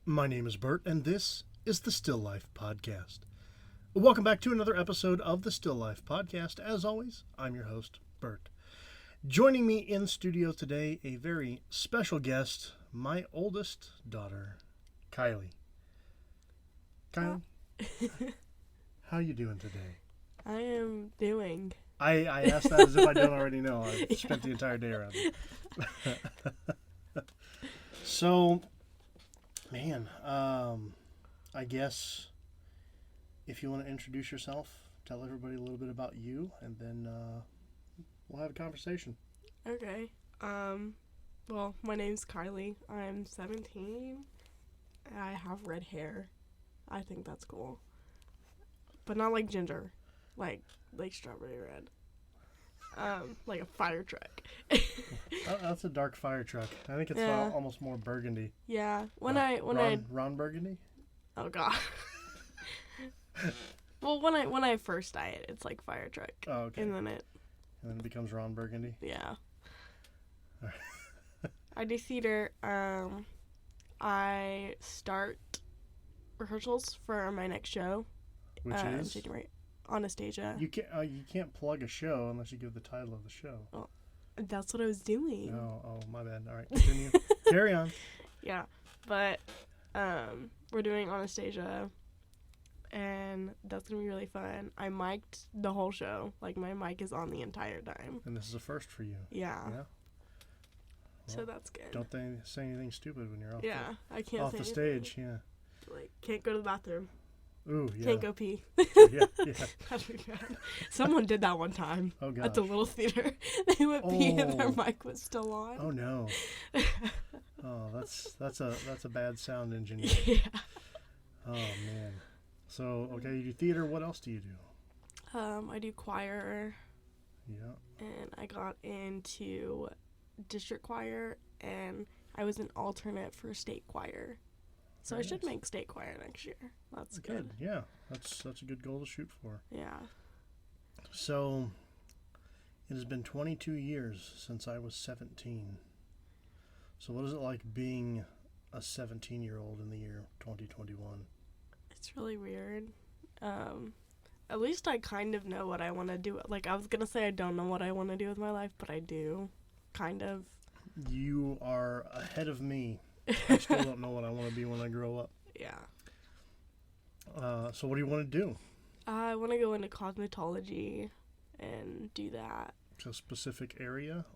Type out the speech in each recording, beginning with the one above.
My name is Bert, and this is the Still Life Podcast. Welcome back to another episode of the Still Life Podcast. As always, I'm your host, Bert. Joining me in studio today, a very special guest, my oldest daughter, Kylie. Kylie, how you doing today? I am doing. I asked that as if I don't already know. I spent the entire day around it. So, man, I guess if you want to introduce yourself, tell everybody a little bit about you, and then we'll have a conversation. Okay. Well, my name's Kylie. I'm 17. I have red hair. I think that's cool. But not like ginger. Like strawberry red. Like a fire truck. That's a dark fire truck. I think it's almost more burgundy. Yeah. Ron Burgundy? Oh god. Well, when I first dye it, it's like fire truck. Oh, okay. And then it becomes Ron Burgundy? Yeah. I do theater. I start rehearsals for my next show. Which is? January. Anastasia. You can't plug a show unless you give the title of the show. Well, that's what I was doing. Oh, my bad. All right, continue. Carry on. Yeah, but we're doing Anastasia, and that's gonna be really fun. I mic'd the whole show. Like, my mic is on the entire time. And this is a first for you. Yeah. Well, So that's good. Don't they say anything stupid when you're I can't off say the anything. stage? Yeah. Like, can't go to the bathroom. Ooh, yeah. Can't go pee. Yeah. That'd be bad. Someone did that one time. Oh, gosh. At the little theater. They went pee and their mic was still on. Oh, no. Oh, that's a bad sound engineer. Yeah. Oh, man. So, okay, you do theater. What else do you do? I do choir. Yeah. And I got into district choir, and I was an alternate for state choir. So Very I should nice. make state choir next year. That's good. Yeah, that's a good goal to shoot for. Yeah. So, it has been 22 years since I was 17. So what is it like being a 17-year-old in the year 2021? It's really weird. At least I kind of know what I want to do. Like, I was going to say I don't know what I want to do with my life, but I do. Kind of. You are ahead of me. I still don't know what I want to be when I grow up. Yeah. So what do you want to do? I want to go into cosmetology and do that. To a specific area?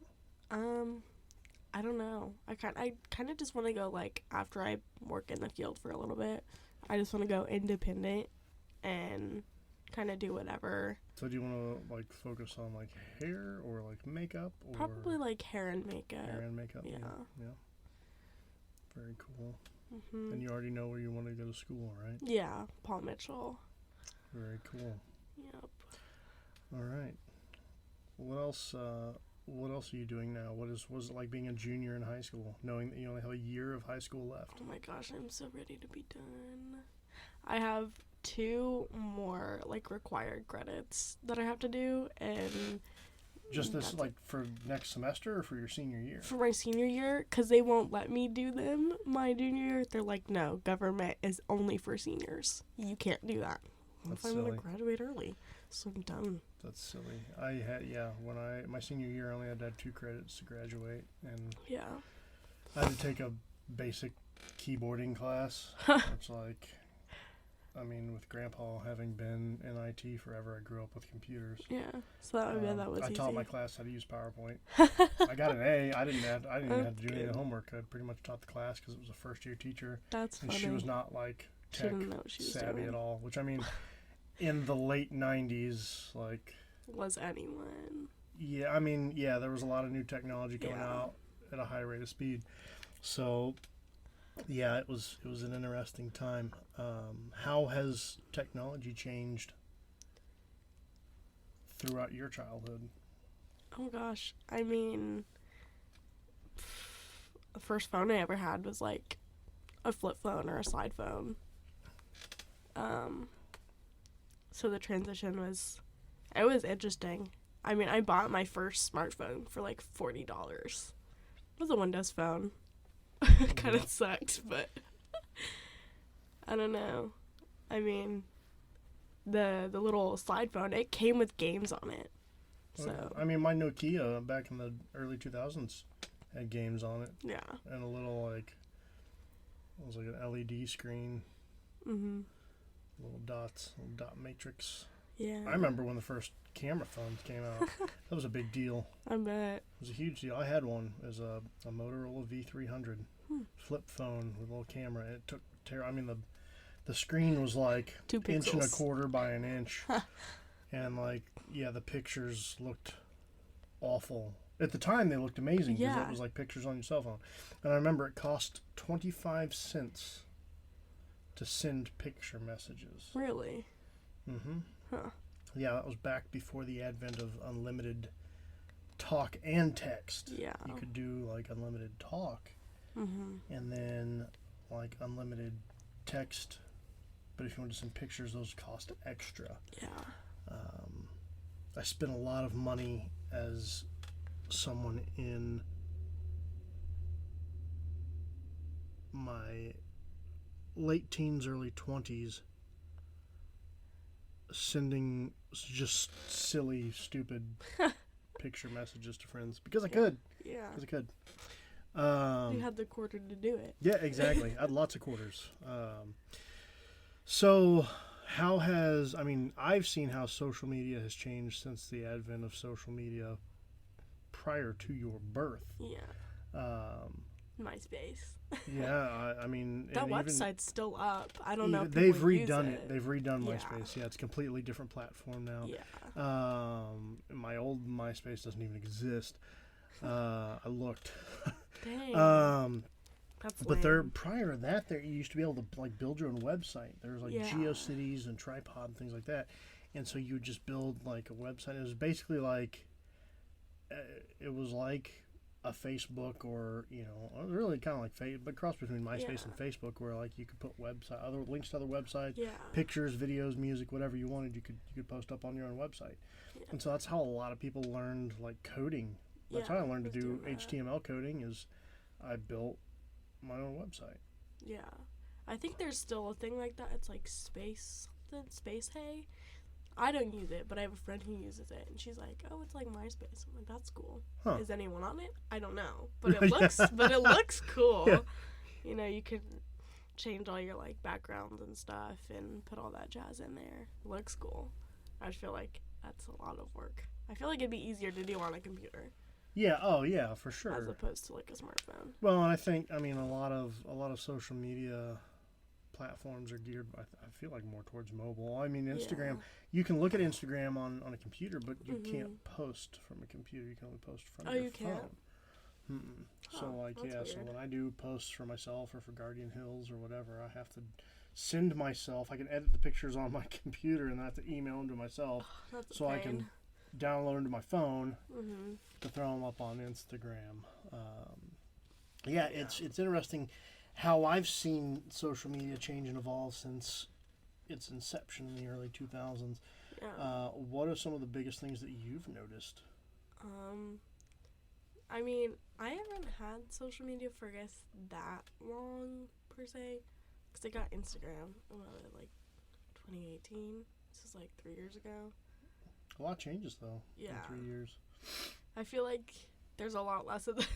I don't know. I kind of just want to go, like, after I work in the field for a little bit, I just want to go independent and kind of do whatever. So do you want to, like, focus on, like, hair or, like, makeup? Or Probably, like, hair and makeup. hair and makeup? Yeah. Very cool. Mm-hmm. And you already know where you want to go to school, right? Yeah, Paul Mitchell. Very cool. Yep. All right. What else? What else are you doing now? Was it like being a junior in high school, knowing that you only have a year of high school left? Oh my gosh, I'm so ready to be done. I have 2 more, like, required credits that I have to do, and Just this, like, for next semester or for your senior year? for my senior year, because they won't let me do them my junior year. They're like, no, government is only for seniors. You can't do that. That's If I want silly. to graduate early, so I'm done. That's silly. I had, when my senior year, I only had to have 2 credits to graduate, and Yeah. I had to take a basic keyboarding class. It's like, I mean, with Grandpa having been in IT forever, I grew up with computers. Yeah. So that was I easy. taught my class how to use PowerPoint. I got an A. I didn't have to do any of the homework. I pretty much taught the class because it was a first-year teacher. That's And funny. she was not, like, She tech didn't know what she was savvy doing. at all. Which, I mean, in the late 90s, like... Was anyone? Yeah, I mean, there was a lot of new technology coming Yeah. out at a high rate of speed. So, yeah, it was an interesting time. How has technology changed throughout your childhood? Oh gosh. I mean, the first phone I ever had was like a flip phone or a slide phone. So the transition was interesting. I mean, I bought my first smartphone for like $40. It was a Windows phone. Kind of sucked, but I don't know. I mean, the little slide phone, it came with games on it. So I mean, my Nokia back in the early 2000s had games on it. yeah. And a little, like, it was like an LED screen. Mhm. Little dots, little dot matrix. Yeah. I remember when the first camera phones came out. That was a big deal. I bet. It was a huge deal. I had one. It was a Motorola V300 flip phone with a little camera. It took I mean, the screen was like 2 inch and a pixels. quarter by an inch. And, like, yeah, the pictures looked awful. At the time, they looked amazing because Yeah. it was like pictures on your cell phone. And I remember it cost 25 cents to send picture messages. Really? Mm-hmm. Huh. Yeah, that was back before the advent of unlimited talk and text. Yeah. You could do, like, unlimited talk Mhm. and then, like, unlimited text. But if you want to send pictures, those cost extra. Yeah. I spent a lot of money as someone in my late teens, early 20s, sending just silly, stupid picture messages to friends because I could. Yeah. Because I could. You had the quarter to do it. Yeah, exactly. I had lots of quarters. So, how has, I mean, I've seen how social media has changed since the advent of social media prior to your birth. Yeah. MySpace. Yeah, I mean, That and even- website's still up. I don't know if they've people use redone it. They've redone Yeah. MySpace. Yeah, it's a completely different platform now. Yeah. My old MySpace doesn't even exist. I looked. Dang. That's But there, lame. prior to that, there you used to be able to like build your own website. There was like Yeah. GeoCities and Tripod and things like that, and so you would just build like a website. It was basically like, it was like a Facebook or really kind of like but cross between MySpace and Facebook, where like you could put other links to other websites, Yeah. pictures, videos, music, whatever you wanted. You could post up on your own website, and so that's how a lot of people learned like coding. That's Yeah, how I learned to was do doing that. HTML coding. Is I built my own website. Yeah. I think there's still a thing like that. It's like Space Hey. I don't use it, but I have a friend who uses it, and she's like, "Oh, it's like MySpace." I'm like, "That's cool." Huh. Is anyone on it? I don't know, but it looks cool. Yeah. You know, you can change all your like backgrounds and stuff and put all that jazz in there. It looks cool. I just feel like that's a lot of work. I feel like it'd be easier to do on a computer Yeah. Oh, yeah, for sure. as opposed to like a smartphone. Well, and I mean, a lot of social media platforms are geared, I feel like, more towards mobile. I mean, Instagram, Yeah. you can look at Instagram on a computer, but you Mhm. can't post from a computer. You can only post from Oh, your you phone. can't? So, Oh, like, that's so weird. when I do posts for myself or for Guardian Hills or whatever, I have to send myself. I can edit the pictures on my computer, and I have to email them to myself That's a so I can pain. download them to my phone Mhm. to throw them up on Instagram. It's interesting how I've seen social media change and evolve since its inception in the early 2000s. Yeah. What are some of the biggest things that you've noticed? I mean, I haven't had social media for, I guess, that long, per se. Because I got Instagram, like, 2018. This is, like, 3 years ago. A lot changes, though, Yeah. in 3 years. I feel like there's a lot less of the...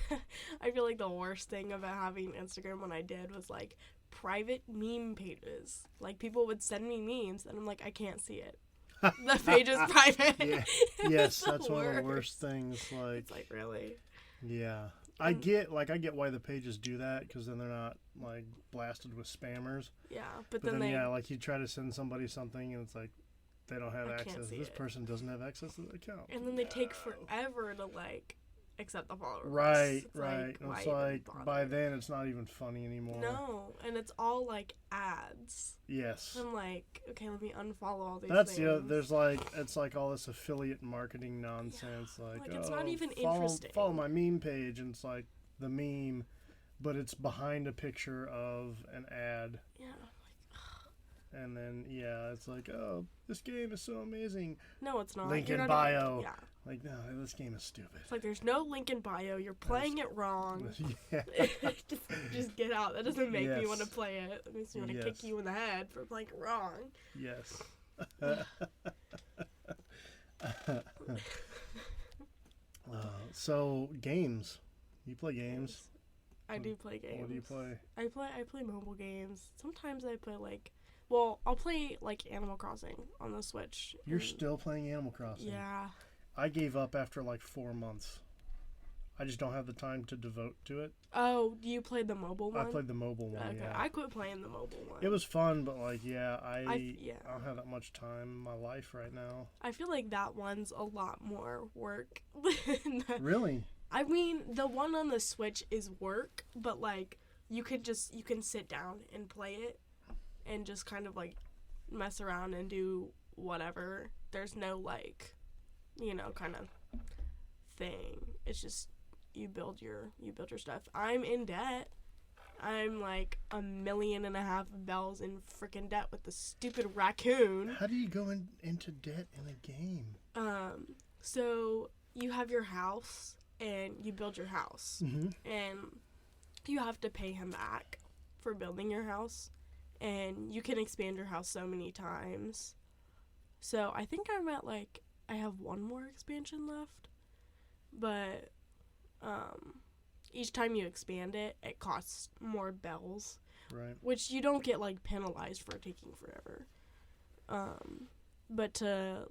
I feel like the worst thing about having Instagram when I did was, like, private meme pages. Like, people would send me memes, and I'm like, I can't see it. The page is private. Yeah. It's Yes, the that's one of the worst things. Like, It's like, really? yeah. I get why the pages do that, because then they're not, like, blasted with spammers. Yeah, but But then then, they... yeah, like, you try to send somebody something, and it's like, they don't have I can't access. see This it. person doesn't have access to the account. And then they take No. forever to, like, accept the follow requests. Right, It's right. Like, And why it's even like, bother? by then, it's not even funny anymore. No, and it's all, like, ads. Yes. I'm like, okay, let me unfollow all these That's things. there's like, it's like all this affiliate marketing nonsense. Like, like, it's not even follow, interesting. Follow my meme page, and it's like the meme, but it's behind a picture of an ad. Yeah. And then, yeah, it's like, oh, this game is so amazing. No, it's not. Link You're in not bio. Even, yeah. Like, no, this game is stupid. It's like there's no link in bio. You're playing it wrong. Yeah. just get out. That doesn't make me Yes. want to play it. It makes me want to kick Yes. you in the head for playing it wrong. Yes. So games. You play games. I do play games. What do you play? I play mobile games. Sometimes I play well, I'll play like Animal Crossing on the Switch. You're and- still playing Animal Crossing. Yeah. I gave up after like 4 months. I just don't have the time to devote to it. Oh, you played the mobile one? I played the mobile one. Okay, Yeah. I quit playing the mobile one. It was fun, but like, yeah, I yeah. don't have that much time in my life right now. I feel like that one's a lot more work. than the- Really? I mean, the one on the Switch is work, but like you can sit down and play it and just kind of like mess around and do whatever. There's no like, kind of thing. It's just you build your stuff. I'm in debt. I'm like $1.5 million bells in freaking debt with the stupid raccoon. How do you go into debt in a game? So you have your house and you build your house, Mm-hmm. and you have to pay him back for building your house, and you can expand your house so many times. So I think I'm at I have one more expansion left, but each time you expand it, it costs more bells, Right. which you don't get penalized for taking forever. But to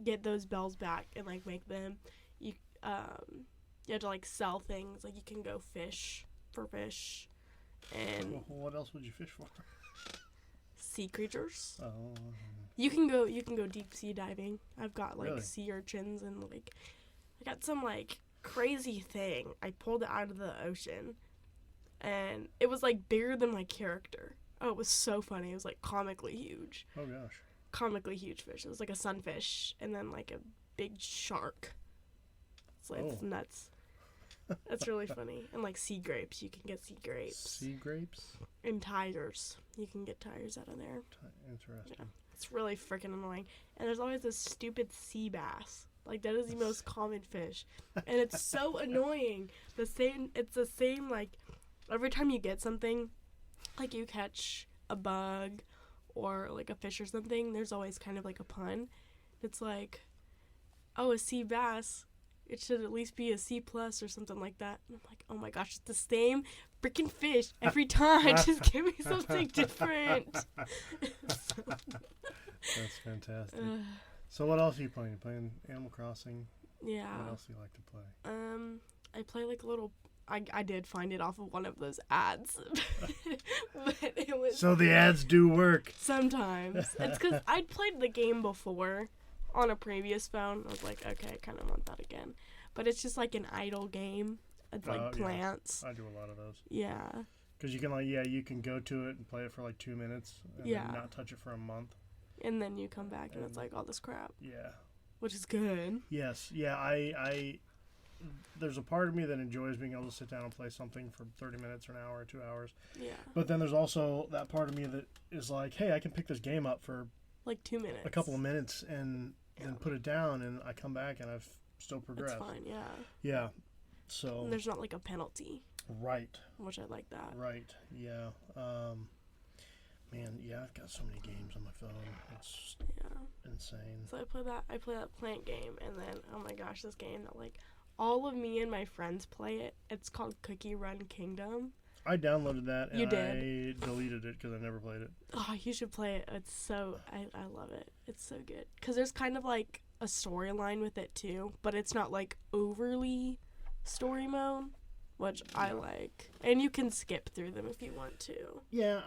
get those bells back and make them, you have to sell things. You can go fish for fish, and Well, what else would you fish for? sea creatures. Oh. You can go deep sea diving. I've got Really? sea urchins, and I got some crazy thing. I pulled it out of the ocean, and it was bigger than my character. Oh, it was so funny. It was comically huge. Oh gosh. Comically huge fish. It was a sunfish and then a big shark. It's nuts. That's really funny. And sea grapes. You can get sea grapes. Sea grapes? And tires. You can get tires out of there. Interesting. Yeah. It's really freaking annoying. And there's always this stupid sea bass. That is the most common fish. And it's so annoying. It's the same, every time you get something, you catch a bug or, a fish or something, there's always kind of, a pun. It's oh, a sea bass. It should at least be a C+ or something like that. And I'm oh my gosh, it's the same freaking fish every time. Just give me something different. That's fantastic. So what else are you playing? You playing Animal Crossing? Yeah. What else do you like to play? I play a little. I did find it off of one of those ads, but it was So the ads do work. sometimes. It's because I'd played the game before on a previous phone. I was okay, I kind of want that again. But it's just an idle game. It's Yeah. plants. I do a lot of those. Yeah. Because you can you can go to it and play it for 2 minutes and Yeah. then not touch it for a month. And then you come back and it's all this crap, Yeah. which is good. Yes. Yeah. I there's a part of me that enjoys being able to sit down and play something for 30 minutes or an hour or 2 hours. Yeah. But then there's also that part of me that is hey, I can pick this game up for 2 minutes. a couple of minutes and then put it down, and I come back and I've still progressed. That's fine, yeah. Yeah. So. And there's not a penalty, Right. which I like that. Right. Yeah. Man, yeah, I've got so many games on my phone. It's just Yeah. insane. So I play that plant game, and then oh my gosh, this game that all of me and my friends play it. It's called Cookie Run Kingdom. I downloaded that and You I deleted it because I never played it. Oh, you should play it. It's so I love it. It's so good because there's kind of a storyline with it too, but it's not overly story mode, which I like. And you can skip through them if you want to. Yeah,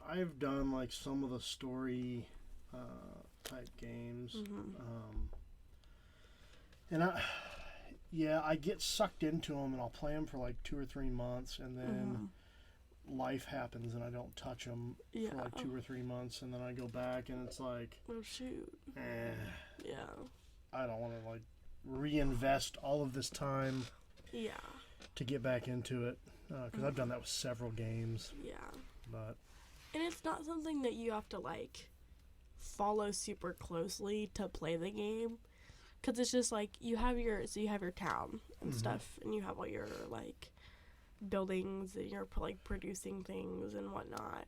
I've done some of the story type games, and I get sucked into them and I'll play them for 2 or 3 months, and then life happens and I don't touch them for 2 or 3 months, and then I go back and it's oh shoot. Yeah. I don't want to reinvest all of this time Yeah. to get back into it, because I've done that with several games. Yeah. But And it's not something that you have to follow super closely to play the game. because it's just like you have your town and Mhm. stuff, and you have all your like buildings, and you're like producing things and whatnot.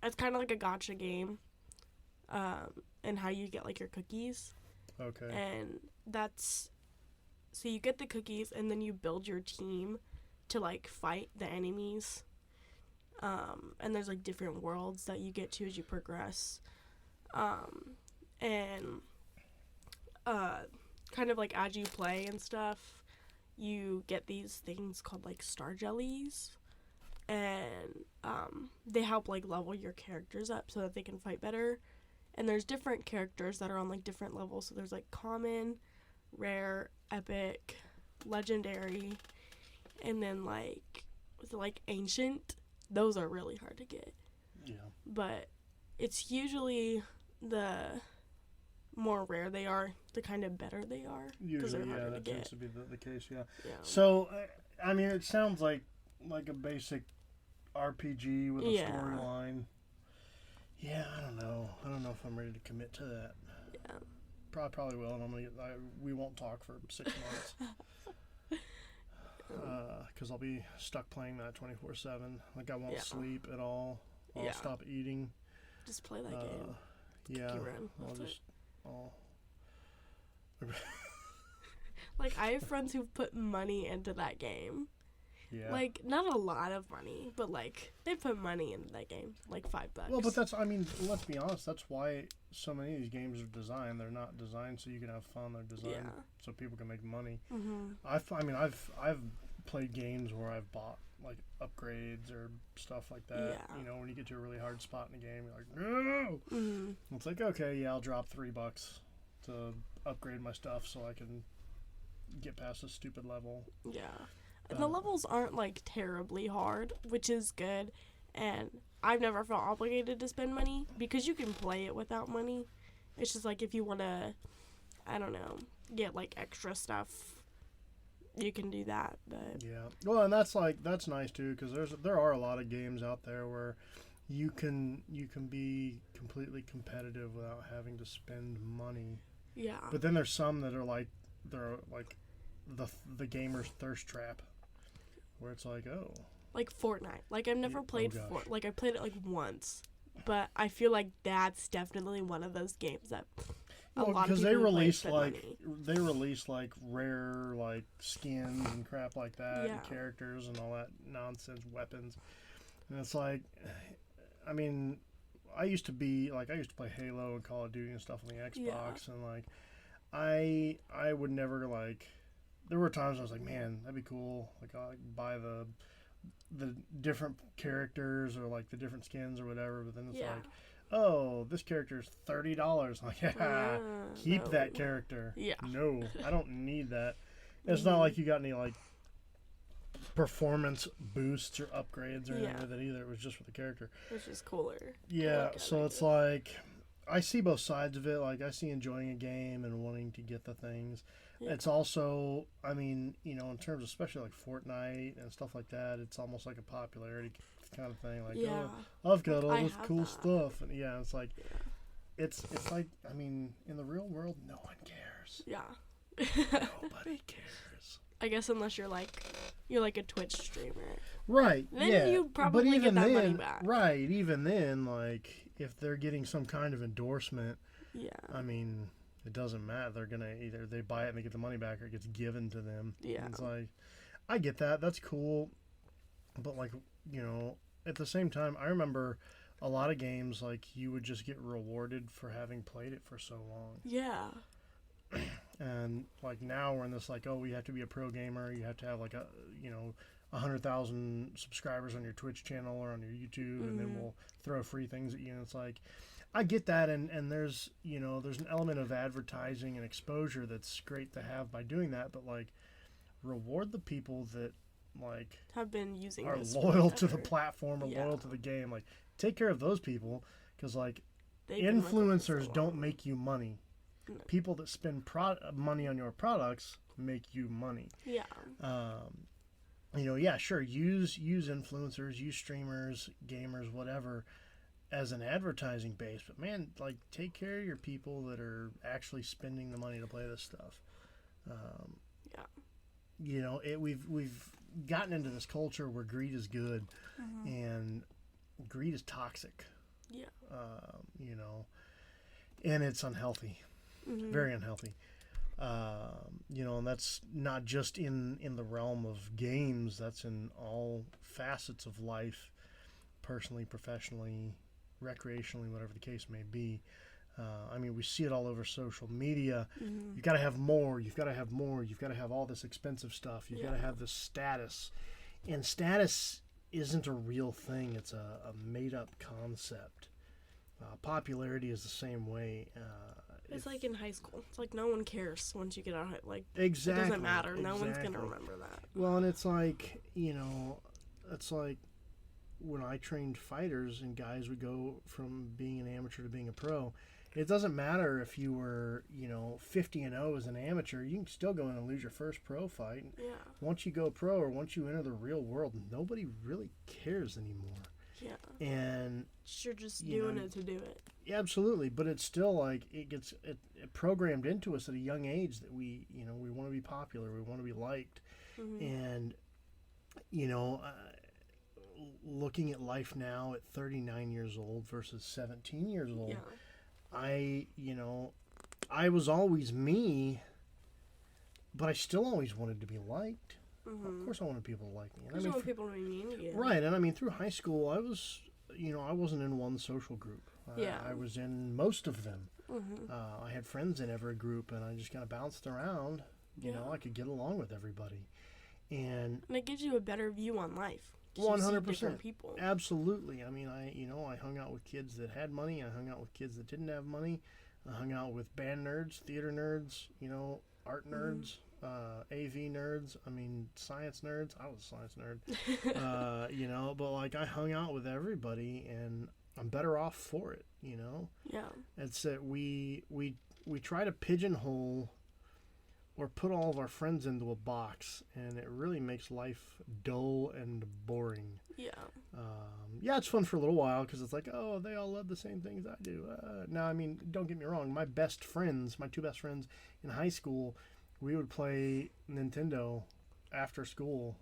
It's kind of like a gotcha game, and how you get like your cookies, Okay. and that's so you get the cookies, and then you build your team to like fight the enemies. And there's like different worlds that you get to as you progress. And kind of like as you play and stuff, you get these things called like star jellies, and they help like level your characters up so that they can fight better. And there's different characters that are on like different levels. So there's like common, rare, epic, legendary, and then like with like ancient. Those are really hard to get. Yeah. But it's usually the more rare they are, the kind of better they are. Usually, they're yeah, harder that to tends get. to be the case, yeah. Yeah. So, I mean, it sounds like a basic RPG with a Yeah. storyline. Yeah, I don't know. I don't know if I'm ready to commit to that. Yeah. Probably will, and we won't talk for 6 months. Because I'll be stuck playing that 24/7. Like, I won't Yeah. sleep at all. I'll Yeah. stop eating. Just play that game. Yeah. Cookie Run. I'll That's it. just. I'll, Like, I have friends who've put money into that game. yeah. Like, not a lot of money, but like they put money into that game, like $5. Well, but I mean, let's be honest. That's why so many of these games are designed. They're not designed so you can have fun. They're designed so people can make money. Mhm. I've played games where I've bought like upgrades or stuff like that. Yeah. You know, when you get to a really hard spot in the game, you're like, no. Mhm. It's like, okay, yeah, I'll drop $3 to upgrade my stuff so I can get past this stupid level. Yeah. And the levels aren't like terribly hard, which is good. And I've never felt obligated to spend money because you can play it without money. It's just like if you want to, I don't know, get like extra stuff, you can do that. But Yeah. Well, and that's nice too, because there are a lot of games out there where you can be completely competitive without having to spend money. yeah. But then there's some that are like the gamer's thirst trap, where it's like, oh, Like Fortnite. Like I've never Yeah, played oh gosh. like I played it like once. But I feel like that's definitely one of those games that a lot of because people they who play release spend money. rare like skins and crap like that, Yeah. and characters and all that nonsense, weapons, and it's like, I mean, I used to play Halo and Call of Duty and stuff on the Xbox, and like, I would never like. There were times I was like, man, that'd be cool. Like, I'll buy the different characters or like the different skins or whatever. But then it's Yeah. like, oh, this character is $30. I'm like, yeah, keep no. that character. Yeah. No, I don't need that. It's not like you got any like performance boosts or upgrades or anything Yeah. with it either. It was just for the character. Which is cooler. Yeah, like it, so like it's it. like I see both sides of it. Like I see enjoying a game and wanting to get the things. Yeah. It's also, I mean, you know, in terms of especially like Fortnite and stuff like that, it's almost like a popularity kind of thing. Like, Yeah. oh, I've got all I this have cool that. stuff, and yeah, it's like Yeah. it's like, I mean, in the real world, no one cares. Yeah. Nobody cares. I guess unless you're like a Twitch streamer. Right. Then yeah. you probably but even get that then, money back. Right. Even then, like if they're getting some kind of endorsement, Yeah. I mean, it doesn't matter. They're gonna either they buy it and they get the money back, or it gets given to them. Yeah. It's like, I get that. That's cool, but like, you know, at the same time, I remember a lot of games like you would just get rewarded for having played it for so long. Yeah. And like now we're in this like, oh, you have to be a pro gamer. You have to have like 100,000 subscribers on your Twitch channel or on your YouTube, and then we'll throw free things at you. And it's like, I get that, and there's there's an element of advertising and exposure that's great to have by doing that, but like reward the people that like Have been using are this loyal to the forever. platform or Yeah. loyal to the game. Like take care of those people, because like They've been with it for so influencers don't long. make you money. No. People that spend money on your products make you money. Yeah. Yeah, sure, use influencers, use streamers, gamers, whatever, as an advertising base, but man, like, take care of your people that are actually spending the money to play this stuff. Yeah. You know, we've gotten into this culture where greed is good, and greed is toxic. Yeah. You know, and it's unhealthy, very unhealthy. You know, and that's not just in the realm of games. That's in all facets of life, personally, professionally, recreationally, whatever the case may be. I mean, we see it all over social media. You've got to have more. You've got to have more. You've got to have all this expensive stuff. You've got to have this status. And status isn't a real thing. It's a made-up concept. Popularity is the same way. It's like in high school. It's like no one cares once you get out. Like, exactly. it doesn't matter. Exactly. No one's going to remember that. Well, and it's like, you know, it's like when I trained fighters and guys would go from being an amateur to being a pro. It doesn't matter if you were, you know, 50-0 as an amateur. You can still go in and lose your first pro fight. Yeah. Once you go pro or once you enter the real world, nobody really cares anymore. Yeah. And you're just doing it to do it. Yeah, absolutely. But it's still like it gets it programmed into us at a young age that we want to be popular, we want to be liked, and you know, looking at life now at 39 years old versus 17 years old. Yeah. I was always me, but I still always wanted to be liked. Of course I wanted people to like me. I want people to be mean to you. Right, and I mean, through high school, I wasn't in one social group. I was in most of them. I had friends in every group, and I just kind of bounced around. You know, I could get along with everybody. And it gives you a better view on life. 100%. People. Absolutely. I mean, I hung out with kids that had money. I hung out with kids that didn't have money. I hung out with band nerds, theater nerds, you know, art nerds, AV nerds. I mean, science nerds. I was a science nerd. You know, but like I hung out with everybody, and I'm better off for it. You know. Yeah. It's that we try to pigeonhole or put all of our friends into a box, and it really makes life dull and boring. Yeah. Yeah, it's fun for a little while because it's like, oh, they all love the same things I do. Now, I mean, don't get me wrong. My two best friends in high school, we would play Nintendo after school,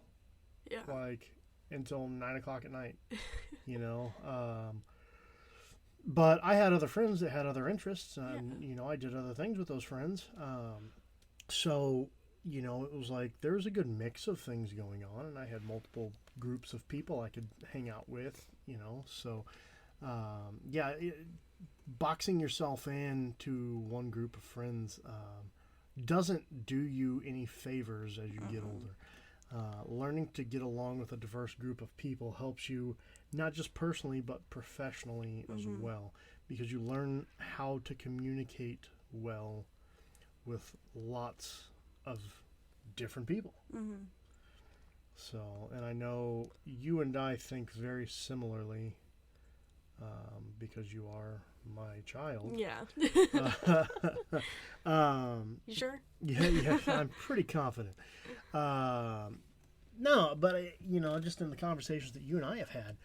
like until 9 o'clock at night. You know. But I had other friends that had other interests, and you know, I did other things with those friends. So, you know, it was like there was a good mix of things going on, and I had multiple groups of people I could hang out with, you know. So, boxing yourself into one group of friends doesn't do you any favors as you get older. Learning to get along with a diverse group of people helps you not just personally but professionally as well, because you learn how to communicate well with lots of different people. So, and I know you and I think very similarly because you are my child. Yeah. You sure? Yeah, I'm pretty confident. No, but you know, just in the conversations that you and I have had,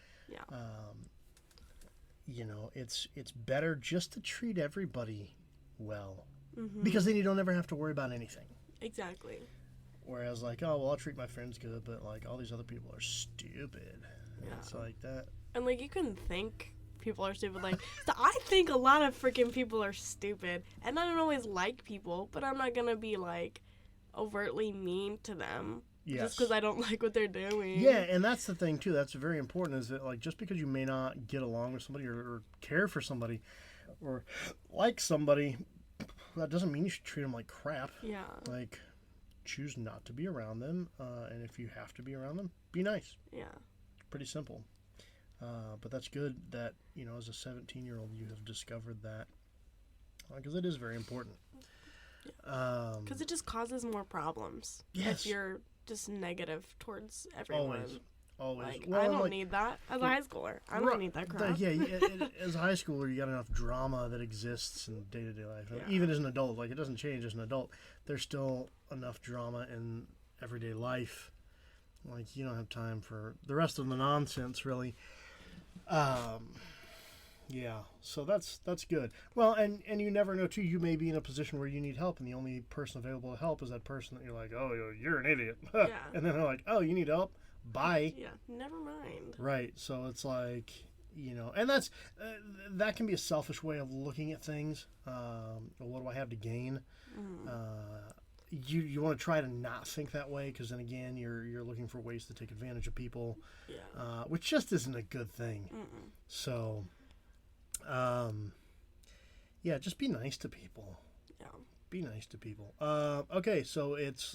you know, it's better just to treat everybody well, because then you don't ever have to worry about anything. Exactly. Whereas, like, oh well, I'll treat my friends good, but like all these other people are stupid. Yeah. It's like that. And like you can think people are stupid. Like, so I think a lot of freaking people are stupid, and I don't always like people, but I'm not gonna be like overtly mean to them. Yes. Just because I don't like what they're doing. Yeah, and that's the thing too. That's very important. Is that like just because you may not get along with somebody or care for somebody or like somebody, that doesn't mean you should treat them like crap. Yeah. Like, choose not to be around them, and if you have to be around them, be nice. Yeah. It's pretty simple. But that's good that, you know, as a 17-year-old, you have discovered that, because it is very important. Because it just causes more problems. Yes. If you're just negative towards everyone. Always. Like, well, I don't need that as a high schooler. I don't need that crap. As a high schooler, you got enough drama that exists in day-to-day life. Yeah. Even as an adult, like, it doesn't change as an adult. There's still enough drama in everyday life. Like, you don't have time for the rest of the nonsense, really. Yeah, so that's good. Well, and you never know too. You may be in a position where you need help, and the only person available to help is that person that you're like, oh, you're an idiot. Yeah. And then they're like, oh, you need help? Bye. Yeah, never mind. Right. So it's like, and that's that can be a selfish way of looking at things. What do I have to gain? You want to try to not think that way, because then again you're looking for ways to take advantage of people, which just isn't a good thing. So. Yeah, just be nice to people. Yeah. Be nice to people. Okay, so it's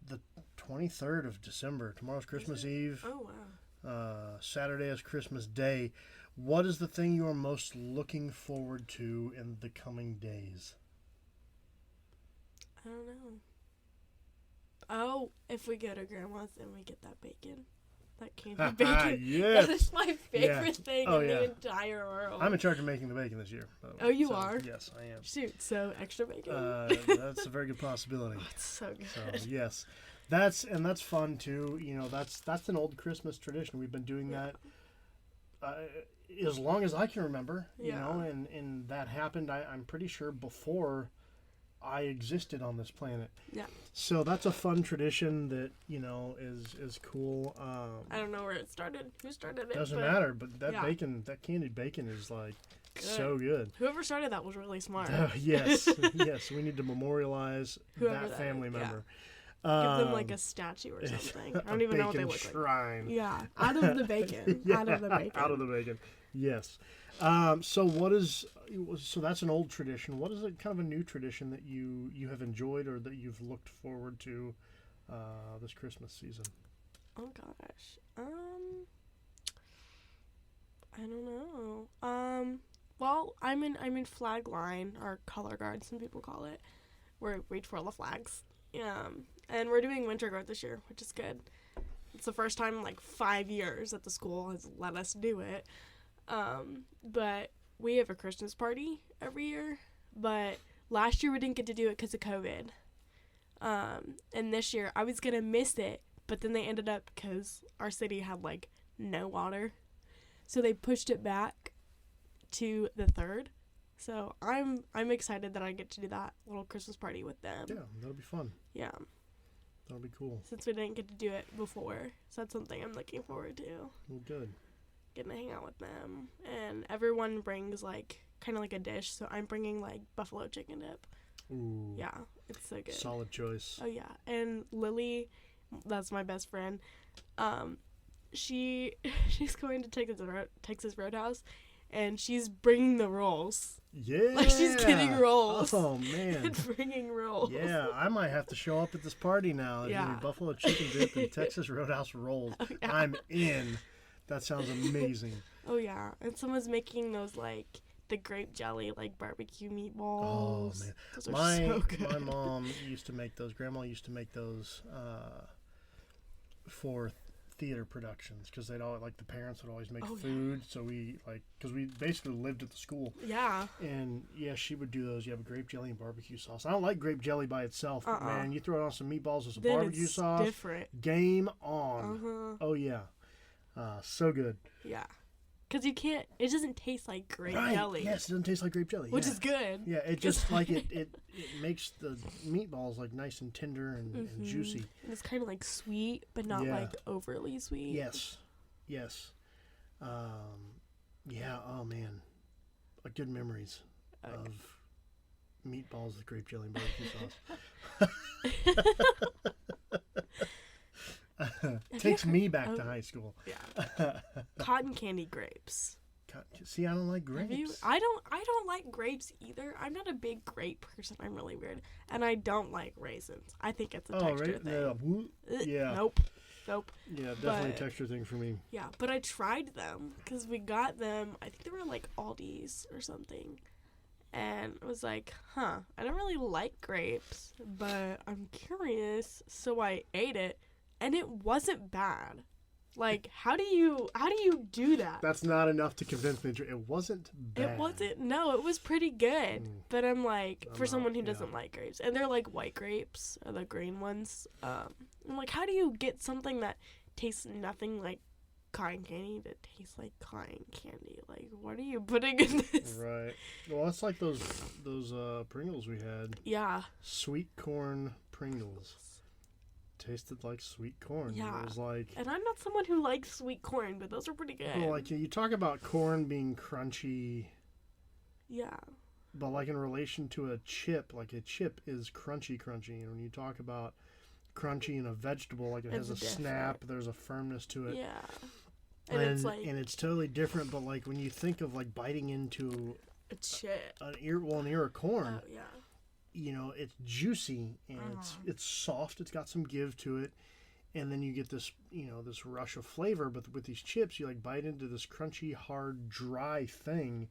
the 23rd of December. Tomorrow's Christmas Eve. Oh, wow. Saturday is Christmas Day. What is the thing you are most looking forward to in the coming days? I don't know. Oh, if we go to Grandma's and we get that bacon. That candy bacon. Yes. That is my favorite thing in the entire world. I'm in charge of making the bacon this year. Oh, you are? Yes, I am. Shoot, so extra bacon. That's a very good possibility. Oh, it's so good. So, yes. That's fun too. That's an old Christmas tradition. We've been doing that as long as I can remember. And that happened, I'm pretty sure, before I existed on this planet. Yeah. So that's a fun tradition that, is cool. I don't know where it started. Who started it? Doesn't matter, but that bacon, that candied bacon is like good. So good. Whoever started that was really smart. Yes. Yes. We need to memorialize that family member. Yeah. Give them like a statue or something. I don't even know what they look shrine. like. Yeah. Out of the bacon. Out of the bacon. Out of the bacon. Yes. So that's an old tradition. What is it, kind of a new tradition that you have enjoyed or that you've looked forward to this Christmas season? Oh gosh. I don't know. Well, I'm in flag line, or color guard, some people call it, where we twirl the flags. And we're doing winter guard this year, which is good. It's the first time in like 5 years that the school has let us do it. But we have a Christmas party every year, but last year we didn't get to do it because of COVID. And this year I was going to miss it, but then they ended up, because our city had like no water, so they pushed it back to the 3rd. So I'm excited that I get to do that little Christmas party with them. Yeah, that'll be fun. Yeah. That'll be cool. Since we didn't get to do it before, so that's something I'm looking forward to. Well, good. Getting to hang out with them, and everyone brings like kind of like a dish. So I'm bringing like buffalo chicken dip. Ooh. Yeah, it's so good. Solid choice. Oh yeah, and Lily, that's my best friend. She's going to Texas Roadhouse, and she's bringing the rolls. Yeah. Like she's getting rolls. Oh man. And bringing rolls. Yeah, I might have to show up at this party now. Yeah. Buffalo chicken dip and Texas Roadhouse rolls. Oh, yeah. I'm in. That sounds amazing. Oh yeah, and someone's making those like the grape jelly like barbecue meatballs. Oh man, those are so good. My mom used to make those. Grandma used to make those for theater productions, because they'd all like the parents would always make food. So we because we basically lived at the school. Yeah. And yeah, she would do those. You have a grape jelly and barbecue sauce. I don't like grape jelly by itself, but man, you throw it on some meatballs with some barbecue sauce. Different. Game on. Oh yeah. So good. Yeah. Because it doesn't taste like grape jelly. Yes, it doesn't taste like grape jelly. Which is good. Yeah, it just like it makes the meatballs like nice and tender and juicy. And it's kind of like sweet, but not like overly sweet. Yes. Yeah, oh man. Good memories of meatballs with grape jelly and barbecue sauce. Takes me back to high school. Yeah. Cotton candy grapes. See, I don't like grapes. I don't like grapes either. I'm not a big grape person. I'm really weird. And I don't like raisins. I think it's a texture thing. Yeah. Nope. Yeah, definitely a texture thing for me. Yeah, but I tried them because we got them. I think they were like Aldi's or something. And I was like, I don't really like grapes, but I'm curious. So I ate it. And it wasn't bad. Like, how do you do that? That's not enough to convince me. It wasn't bad. No, it was pretty good. But I'm like, for someone who doesn't like grapes, and they're like white grapes, or the green ones. I'm like, how do you get something that tastes nothing like cotton candy to taste like cotton candy. Like, what are you putting in this? Right. Well, it's like those Pringles we had. Yeah. Sweet corn Pringles. Tasted like sweet corn. Yeah. It was like... And I'm not someone who likes sweet corn, but those are pretty good. Well, like, you talk about corn being crunchy... Yeah. But, like, in relation to a chip, like, a chip is crunchy. And when you talk about crunchy in a vegetable, like, it has a snap, there's a firmness to it. Yeah. And it's like... And it's totally different, but, like, when you think of, like, biting into... a chip. An ear of corn... Oh, yeah. You know, it's juicy and it's soft. It's got some give to it, and then you get this, you know, this rush of flavor. But with these chips, you like bite into this crunchy, hard, dry thing,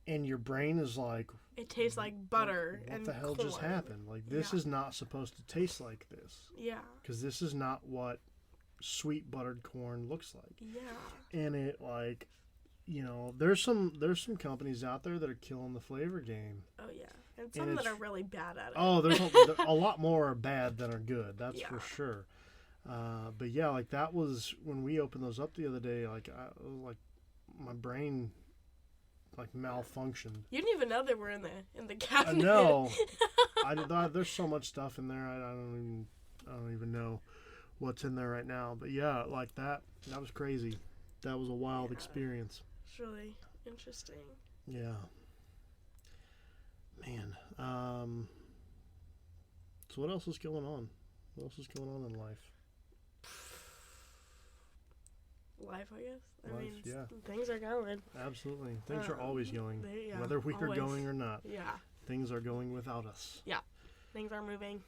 and your brain is like, it tastes like butter. What and the hell corn. just happened? Like, this is not supposed to taste like this. Yeah. Because this is not what sweet buttered corn looks like. Yeah. And it like, you know, there's some companies out there that are killing the flavor game. Oh yeah. And some that are really bad at it. Oh, there's a lot more are bad than are good. That's for sure. But yeah, like that was when we opened those up the other day. Like, my brain, like malfunctioned. You didn't even know they were in the cabinet. No, there's so much stuff in there. I don't even know what's in there right now. But yeah, like that was crazy. That was a wild experience. It's really interesting. Yeah. Man, so what else is going on? What else is going on in life? Life, I guess. I mean, yeah. Things are going. Absolutely. Things are always going. Whether we are going or not. Yeah. Things are going without us. Yeah. Things are moving.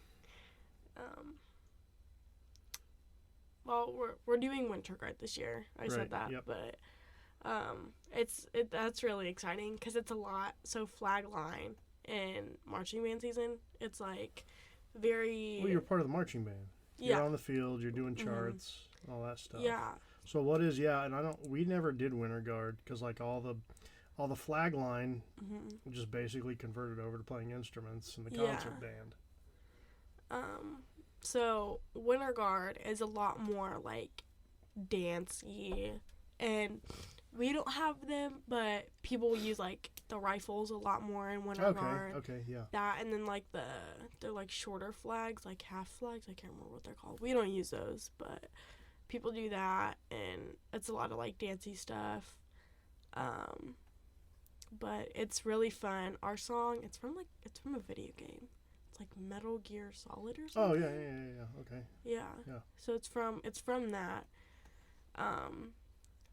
Well, we're doing winter guard this year. I said that, but that's really exciting because it's a lot. So flag line in marching band season, it's like very... Well, you're part of the marching band. You're on the field, you're doing charts, all that stuff. Yeah. So what is, and we never did winter guard because like all the flag line just basically converted over to playing instruments in the concert band. So winter guard is a lot more like dancey, and we don't have them, but people use like the rifles a lot more in winter guard. Okay, yeah. That, and then like they're like shorter flags, like half flags. I can't remember what they're called. We don't use those, but people do that, and it's a lot of like dancey stuff. But it's really fun. Our song, it's from a video game. It's like Metal Gear Solid or something. Oh yeah. Okay. Yeah. So it's from that.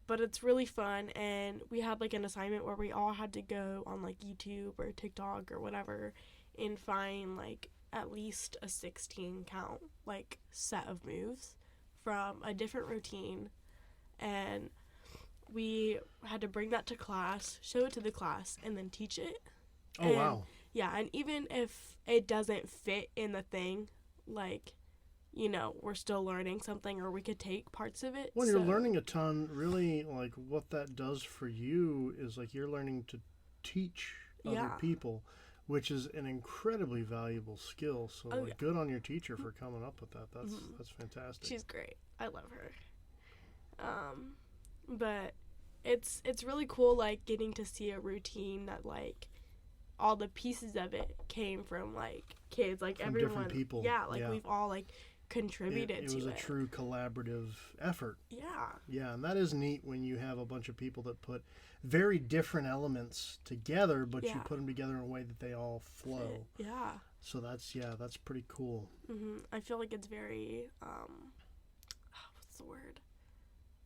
But it's really fun, and we had like an assignment where we all had to go on like YouTube or TikTok or whatever and find like at least a 16 count like set of moves from a different routine, and we had to bring that to class, show it to the class, and then teach it. Oh, wow. Yeah, and even if it doesn't fit in the thing, like, you know, we're still learning something, or we could take parts of it. When you're learning a ton, really, like, what that does for you is, like, you're learning to teach other people, which is an incredibly valuable skill. So, good on your teacher for coming up with that. That's fantastic. She's great. I love her. But it's really cool, like, getting to see a routine that, like, all the pieces of it came from, like, kids. Like, from everyone. Different people. Yeah, like, we've all, like, contributed to it. It was a true collaborative effort. Yeah. Yeah, and that is neat when you have a bunch of people that put very different elements together, but you put them together in a way that they all flow. Yeah. So that's pretty cool. I feel like it's very, what's the word?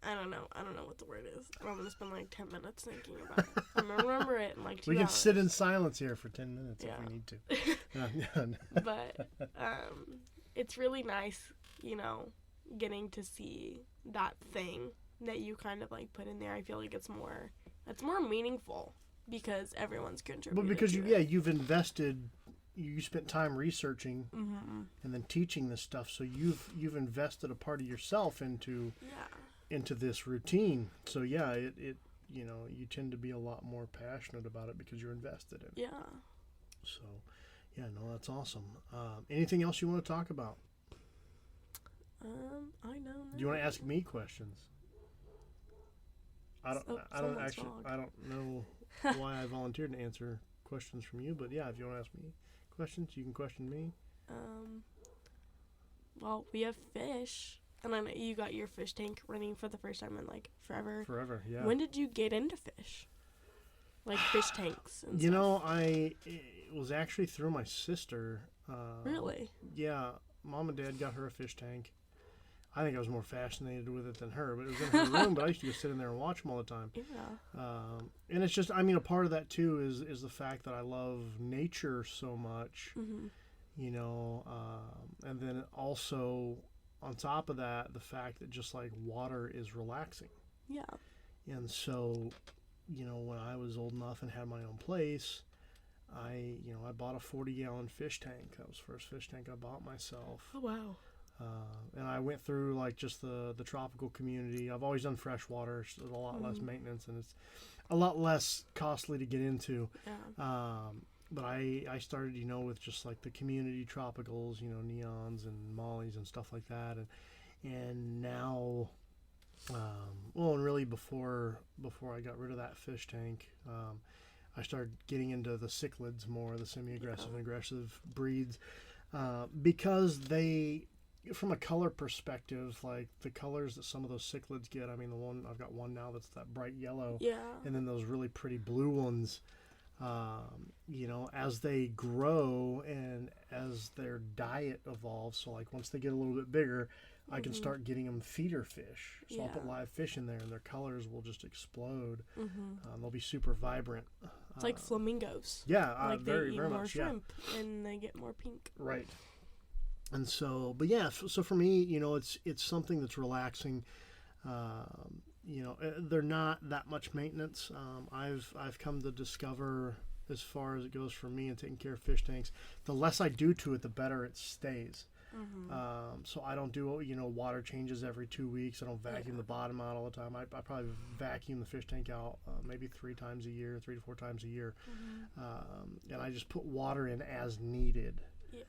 I don't know what the word is. I'm going to spend like 10 minutes thinking about it. I'm going to remember it in like 2 hours. We can sit in silence here for 10 minutes if we need to. But it's really nice, you know, getting to see that thing that you kind of like put in there. I feel like it's more meaningful because everyone's contributed. But because you've invested, you spent time researching and then teaching this stuff, so you've invested a part of yourself into this routine. So it you know, you tend to be a lot more passionate about it because you're invested in it. Yeah. So that's awesome. Anything else you want to talk about? I know. Do you want to ask me questions? Someone's dog. I don't know why I volunteered to answer questions from you, but yeah, if you want to ask me questions, you can question me. Well, we have fish, and I know you got your fish tank running for the first time in like forever. Forever, yeah. When did you get into fish? Like fish tanks and You stuff. know, it was actually through my sister. Really? Yeah, Mom and Dad got her a fish tank. I think I was more fascinated with it than her, but it was in her room. But I used to go sit in there and watch them all the time. Yeah. And it's just, I mean, a part of that too is the fact that I love nature so much. Mhm. You know, and then also on top of that, the fact that just like water is relaxing. Yeah. And so, you know, when I was old enough and had my own place, I bought a 40-gallon fish tank. That was the first fish tank I bought myself. Oh wow. And I went through like just the tropical community. I've always done freshwater, so there's a lot less maintenance and it's a lot less costly to get into. Yeah. But I started, you know, with just like the community tropicals, you know, neons and mollies and stuff like that, and now, well, and really before I got rid of that fish tank, I started getting into the cichlids more, the semi-aggressive and aggressive breeds, because they, from a color perspective, like the colors that some of those cichlids get. I mean, I've got one now that's that bright yellow, Yeah. and then those really pretty blue ones. You know, as they grow and as their diet evolves, so like once they get a little bit bigger, I can start getting them feeder fish. So I'll put live fish in there and their colors will just explode. They'll be super vibrant. It's like flamingos. Yeah, Like very, they eat very more much. shrimp and they get more pink. Right. And so, but yeah, so for me, you know, it's something that's relaxing. You know, they're not that much maintenance. I've come to discover, as far as it goes for me and taking care of fish tanks, the less I do to it, the better it stays. So I don't do, you know, water changes every 2 weeks. I don't vacuum the bottom out all the time. I probably vacuum the fish tank out maybe 3 to 4 times a year. And I just put water in as needed. Yeah.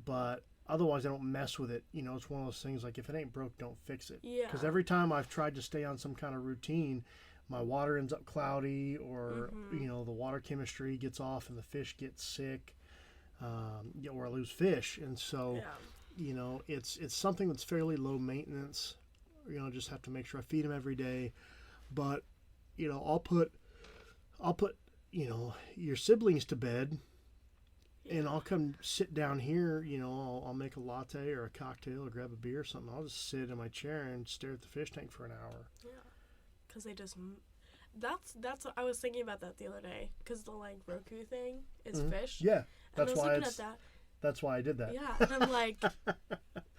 But otherwise, I don't mess with it. You know, it's one of those things like if it ain't broke, don't fix it. Yeah. Because every time I've tried to stay on some kind of routine, my water ends up cloudy, or you know, the water chemistry gets off and the fish get sick, or I lose fish. And so, you know, it's something that's fairly low maintenance. You know, just have to make sure I feed them every day. But you know, I'll put you know, your siblings to bed. And I'll come sit down here, you know, I'll make a latte or a cocktail or grab a beer or something. I'll just sit in my chair and stare at the fish tank for an hour. Yeah. Because they just... That's I was thinking about that the other day. Because the, like, Roku thing is fish. Yeah. That's why That's why I did that. Yeah. And I'm like... I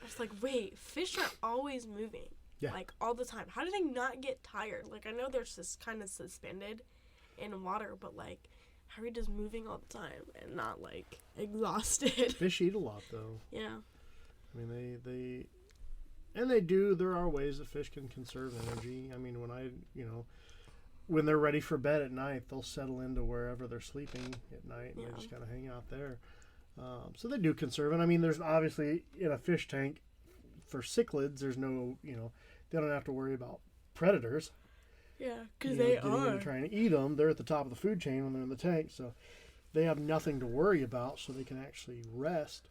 was like, wait, fish are always moving. Yeah. Like, all the time. How do they not get tired? Like, I know they're just kind of suspended in water, but, like... How are we just moving all the time and not, like, exhausted? Fish eat a lot, though. Yeah. I mean, they do. There are ways that fish can conserve energy. I mean, when they're ready for bed at night, they'll settle into wherever they're sleeping at night, and they just kind of hang out there. So they do conserve. And, I mean, there's obviously, in a fish tank, for cichlids, there's no, you know, they don't have to worry about predators. Yeah, because they are trying to eat them. They're at the top of the food chain when they're in the tank, so they have nothing to worry about, so they can actually rest.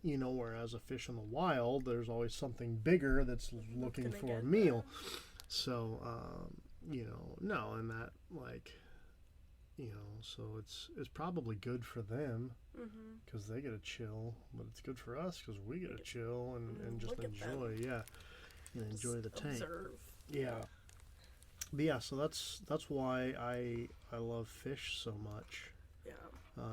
You know, whereas a fish in the wild, there's always something bigger that's looking for a meal. So, you know, no, and that, like, you know, so it's probably good for them because they get to chill, but it's good for us because we get to chill and just enjoy, and enjoy the tank. Yeah. But yeah, so that's why I love fish so much. Yeah.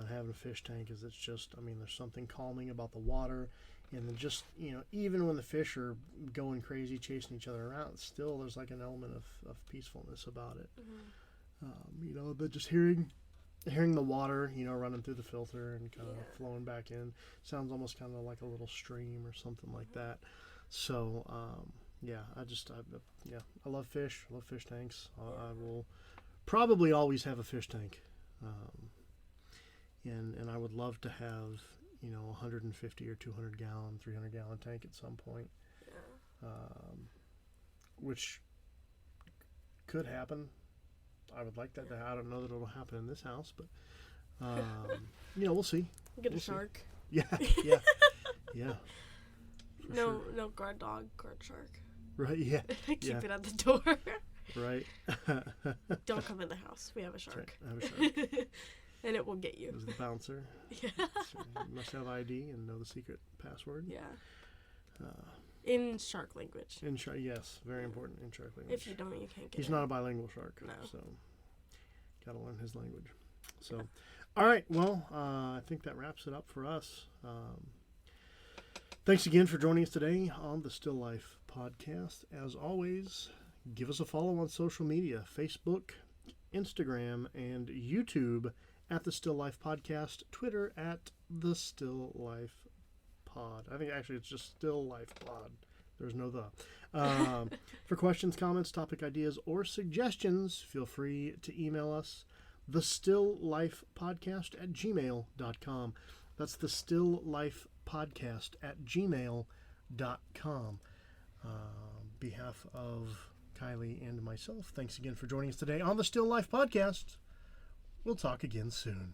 Having a fish tank is it's just, I mean, there's something calming about the water, and then just, you know, even when the fish are going crazy chasing each other around, still there's like an element of peacefulness about it. You know, but just hearing the water, you know, running through the filter and kind of flowing back in sounds almost kind of like a little stream or something like that. So, yeah, I love fish. I love fish tanks. I will probably always have a fish tank. And I would love to have, you know, 150 or 200 gallon, 300 gallon tank at some point. Which could happen. I would like that to happen. I don't know that it'll happen in this house, but we'll see. Get We'll a see. shark. Yeah. For No, sure. no guard dog, guard shark. Right. Yeah. Keep Yeah. it at the door. Right. Don't come in the house. We have a shark. Right. I have a shark. And it will get you. It was the bouncer. Yeah. So you must have ID and know the secret password. Yeah. Uh, In shark language. in shark, yes, very important in shark language. If you don't, you can't get He's it. not a bilingual shark. No. So gotta learn his language. So, all right. Well, I think that wraps it up for us. Thanks again for joining us today on the Still Life podcast. As always, give us a follow on social media, Facebook, Instagram, and YouTube at the Still Life Podcast, Twitter at the Still Life Pod. I think actually it's just Still Life Pod. There's no the. For questions, comments, topic ideas, or suggestions, feel free to email us, thestilllifepodcast@gmail.com. That's thestilllifepodcast@gmail.com. Behalf of Kylie and myself, thanks again for joining us today on the Still Life Podcast. We'll talk again soon.